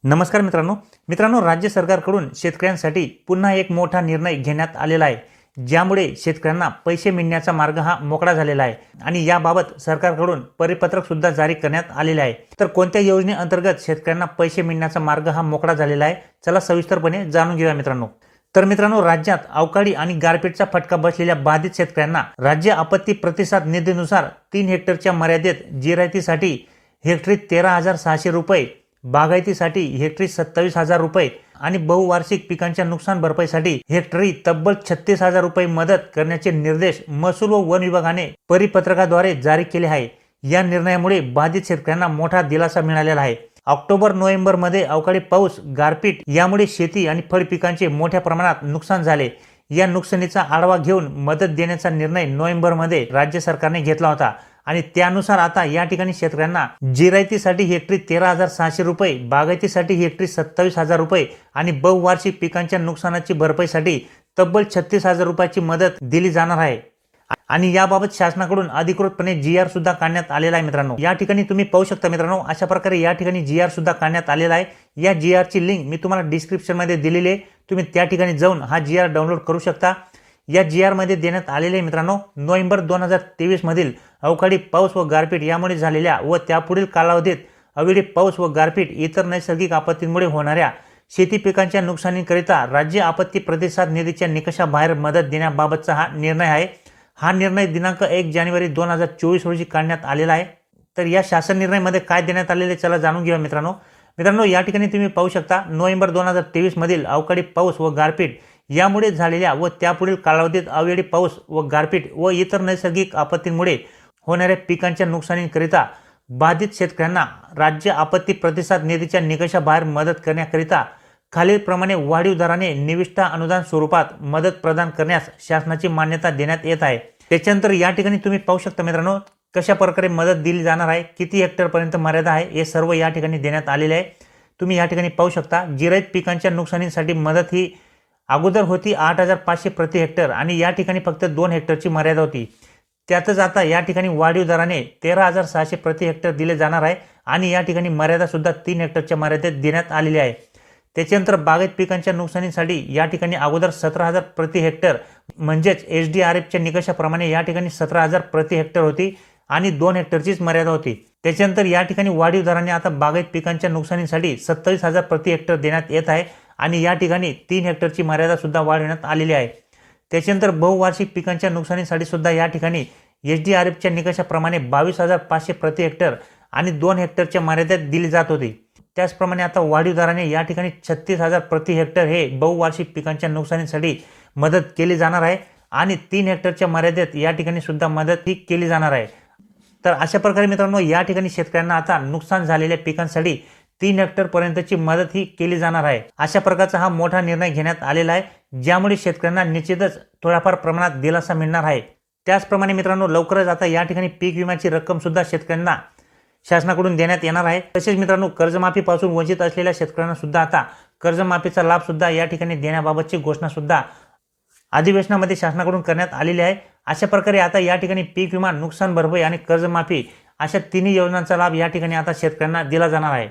नमस्कार मित्रांनो, राज्य सरकारकडून शेतकऱ्यांसाठी पुन्हा एक मोठा निर्णय घेण्यात आलेला आहे, ज्यामुळे शेतकऱ्यांना पैसे मिळण्याचा मार्ग हा मोकळा झालेला आहे आणि याबाबत सरकारकडून परिपत्रक सुद्धा जारी करण्यात आलेले आहे। तर कोणत्या योजनेअंतर्गत शेतकऱ्यांना पैसे मिळण्याचा मार्ग हा मोकळा झालेला आहे, चला सविस्तरपणे जाणून घेऊया मित्रांनो। तर मित्रांनो, राज्यात अवकाळी आणि गारपीटचा फटका बसलेल्या बाधित शेतकऱ्यांना राज्य आपत्ती प्रतिसाद निधीनुसार 3 हेक्टरच्या मर्यादेत जिरायतीसाठी हेक्टरी 13,600 रुपये, बागायतीसाठी हेक्टरी 27,000 रुपये आणि बहुवार्षिक पिकांच्या नुकसान भरपाईसाठी हेक्टरी तब्बल 36,000 रुपये मदत करण्याचे निर्देश महसूल व वन विभागाने परिपत्रकाद्वारे जारी केले आहे। या निर्णयामुळे बाधित शेतकऱ्यांना मोठा दिलासा मिळालेला आहे। ऑक्टोबर-नोव्हेंबर मध्ये अवकाळी पाऊस, गारपीट यामुळे शेती आणि फळ पिकांचे मोठ्या प्रमाणात नुकसान झाले। या नुकसानीचा आढावा घेऊन मदत देण्याचा निर्णय नोव्हेंबर मध्ये राज्य सरकारने घेतला होता आणि त्यानुसार आता या ठिकाणी शेतकऱ्यांना जिरायतीसाठी हेक्टरी 13,600 रुपये, बागायतीसाठी हेक्टरी 27,000 रुपये आणि बहुवार्षिक पिकांच्या नुकसानाची भरपाईसाठी तब्बल 36,000 रुपयाची मदत दिली जाणार आहे। आणि याबाबत शासनाकडून अधिकृतपणे GR सुद्धा काढण्यात आलेला आहे मित्रांनो। या ठिकाणी तुम्ही पाहू शकता मित्रांनो, अशा प्रकारे या ठिकाणी GR सुद्धा काढण्यात आलेला आहे। या GR ची लिंक मी तुम्हाला डिस्क्रिप्शन मध्ये दिलेली आहे, तुम्ही त्या ठिकाणी जाऊन हा GR डाउनलोड करू शकता। या GR मध्ये देण्यात आलेले मित्रांनो, नोव्हेंबर 2023 मधील अवकाळी पाऊस व गारपीट यामुळे झालेल्या व त्यापुढील कालावधीत अवेळी पाऊस व गारपीट इतर नैसर्गिक आपत्तींमुळे होणाऱ्या शेती पिकांच्या नुकसानीकरिता राज्य आपत्ती प्रतिसाद निधीच्या निकषाबाहेर मदत देण्याबाबतचा हा निर्णय आहे। हा निर्णय दिनांक 1 जानेवारी 2024 रोजी काढण्यात आलेला आहे। तर या शासन निर्णयामध्ये काय देण्यात आलेले चला जाणून घेऊया मित्रांनो, या ठिकाणी तुम्ही पाहू शकता, नोव्हेंबर 2023 मधील अवकाळी पाऊस व गारपीट यामुळे झालेल्या व त्यापुढील कालावधीत अवेळी पाऊस व गारपीट व इतर नैसर्गिक आपत्तींमुळे होणाऱ्या पिकांच्या नुकसानीकरिता बाधित शेतकऱ्यांना राज्य आपत्ती प्रतिसाद निधीच्या निकषाबाहेर मदत करण्याकरिता खालीलप्रमाणे वाढीव दराने निविष्ठा अनुदान स्वरूपात मदत प्रदान करण्यास शासनाची मान्यता देण्यात येत आहे। त्याच्यानंतर या ठिकाणी तुम्ही पाहू शकता मित्रांनो, कशा प्रकारे मदत दिली जाणार आहे, किती हेक्टर पर्यंत मर्यादा आहे, हे सर्व या ठिकाणी देण्यात आलेले आहे। तुम्ही या ठिकाणी पाहू शकता, जिरायत पिकांच्या नुकसानीसाठी मदत ही अगोदर होती 8,500 प्रति हेक्टर आणि या ठिकाणी फक्त 2 हेक्टरची मर्यादा होती। त्यातच आता या ठिकाणी वाढीव दराने 13,600 प्रति हेक्टर दिले जाणार आहे आणि या ठिकाणी मर्यादा सुद्धा 3 हेक्टरच्या मर्यादेत देण्यात आलेली आहे। त्याच्यानंतर बागायत पिकांच्या नुकसानीसाठी या ठिकाणी अगोदर 17,000 प्रति हेक्टर म्हणजेच SDRFच्या निकषाप्रमाणे या ठिकाणी 17,000 प्रति हेक्टर होती आणि 2 हेक्टरचीच मर्यादा होती। त्याच्यानंतर या ठिकाणी वाढीव दराने आता बागायत पिकांच्या नुकसानीसाठी 27,000 प्रति हेक्टर देण्यात येत आहे आणि या ठिकाणी 3 हेक्टरची मर्यादा सुद्धा वाढवण्यात आलेली आहे। त्याच्यानंतर बहुवार्षिक पिकांच्या नुकसानीसाठी सुद्धा या ठिकाणी SDRFच्या निकषाप्रमाणे 22,500 प्रति हेक्टर आणि 2 हेक्टरच्या मर्यादेत दिली जात होती। त्याचप्रमाणे आता वाढीव दराने या ठिकाणी 36,000 प्रति हेक्टर हे बहुवार्षिक पिकांच्या नुकसानीसाठी मदत केली जाणार आहे आणि 3 हेक्टरच्या मर्यादेत या ठिकाणी सुद्धा मदत ही केली जाणार आहे। तर अशा प्रकारे मित्रांनो, या ठिकाणी शेतकऱ्यांना आता नुकसान झालेल्या पिकांसाठी 3 हेक्टर पर्यंतची मदत ही केली जाणार आहे। अशा प्रकारचा हा मोठा निर्णय घेण्यात आलेला आहे, ज्यामुळे शेतकऱ्यांना निश्चितच थोड्याफार प्रमाणात दिलासा मिळणार आहे। त्याचप्रमाणे मित्रांनो, लवकरच आता या ठिकाणी पीक विम्याची रक्कम सुद्धा शेतकऱ्यांना शासनाकडून देण्यात येणार आहे। तसेच मित्रांनो, कर्जमाफीपासून वंचित असलेल्या शेतकऱ्यांना सुद्धा आता कर्जमाफीचा लाभ सुद्धा या ठिकाणी देण्याबाबतची घोषणा सुद्धा अधिवेशनामध्ये शासनाकडून करण्यात आलेली आहे। अशा प्रकारे आता या ठिकाणी पीक विमा, नुकसान भरपाई आणि कर्जमाफी अशा तिन्ही योजनांचा लाभ या ठिकाणी आता शेतकऱ्यांना दिला जाणार आहे।